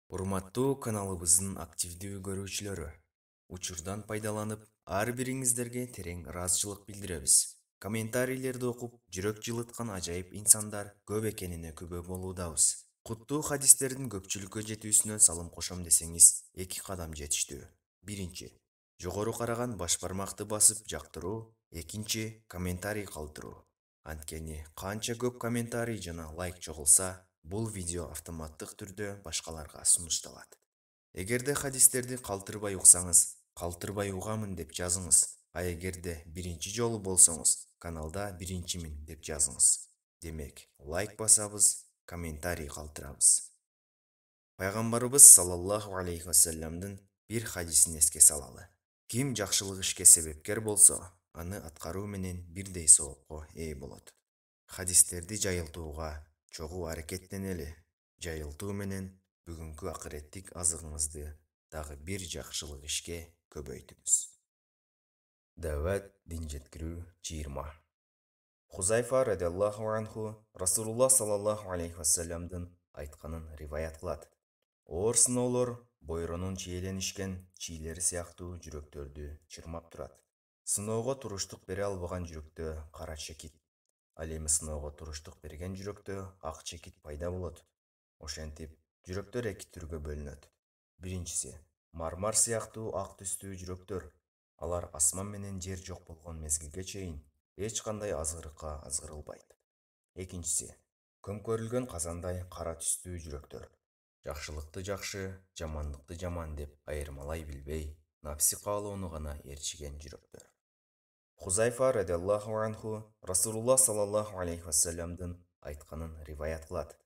Урматтуу каналыбыздын активдүү көрүүчүлөрү, учурдан пайдаланып, ар бириңиздерге терең ыраазычылык билдиребиз. Комментарийлерди окуп, жүрөк жылыткан ажайып инсандар көп экенине күбө болуудабыз. Куттуу хадистердин көпчүлүккө жетүүсүнө салым кошом десеңиз, 2 кадам жетиштүү. Биринчи, жогору караган баш бармакты басып жактыруу, экинчи, комментарий калтыруу. Анткени канча көп комментарий жана лайк чогулса, бул видео автоматтык түрдө башкаларга сунушталат. Эгерде хадистерди калтырбай уксаңыз, калтырбай угамын деп жазыңыз, а эгерде биринчи жолу болсоңуз, каналда биринчимин деп жазыңыз. Демек, лайк басабыз, комментарий калтырабыз. Пайгамбарыбыз саллаллаху алейхи вассаламдын бир хадисин эске салалы. Ким жакшылык ишке себепкер болсо, аны аткаруу менен бирдей соопко ээ болот. Хадистерди жайылтууга чогуу аракеттенели. Жайылтуу менен бүгүнкү акыреттик азыгыңызды дагы бир жакшылык ишке көбөйтүңүз. Даават дин жеткирүү 20. Хузайфа радиаллаху анху Расулуллах саллаллаху алейхи вассаламдын айтканын риваят кылат. Оор сыноолор бойронун чийеленишкен чийлери сыяктуу жүрөктөрдү чырмап турат. Сыноого туруштук бере албаган жүрөктө кара чекит, ал эми сыноого туруштук берген жүрөктө ак чекит пайда болот. Ошентип, жүрөктөр эки түргө бөлүнөт. Биринчиси мармар сыяктуу ак түстүү жүрөктөр. Алар асман менен жер жок болгон мезгилге чейин эч кандай азгырыкка азгырылбайт. Экинчиси көмкөрүлгөн казандай кара түстүү жүрөктөр. Жакшылыкты жакшы, жамандыкты жаман деп айырмалай билбей, напси каалоону гана ээрчиген жүрөктөр. Хузайфа радиаллаху анху Расулуллах саллаллаху алейхи вассаламдын айтканын риваят кылат.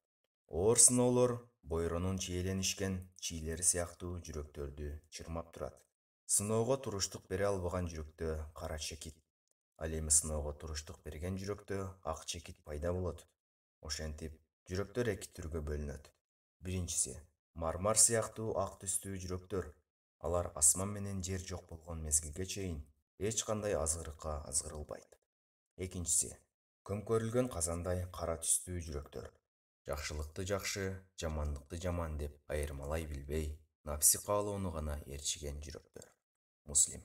Оор сыноолор бойронун чийеленишкен чийлери сыяктуу жүрөктөрдү чырмап турат. Сыноого туруштук бере албаган жүрөктө кара чекит, ал эми сыноого туруштук берген жүрөктө ак чекит пайда болот. Ошентип, жүрөктөр эки түргө бөлүнөт. Биринчиси мармар сыяктуу ак түстүү жүрөктөр. Алар асман менен жер жок болгон мезгилге чейин эч кандай азгырыкка азгырылбайт. Экинчиси көмкөрүлгөн казандай кара түстүү жүрөктөр. Жакшылыкты жакшы, жамандыкты жаман деп айырмалай билбей, напси каалоону гана ээрчиген жүрөктөр. Муслим.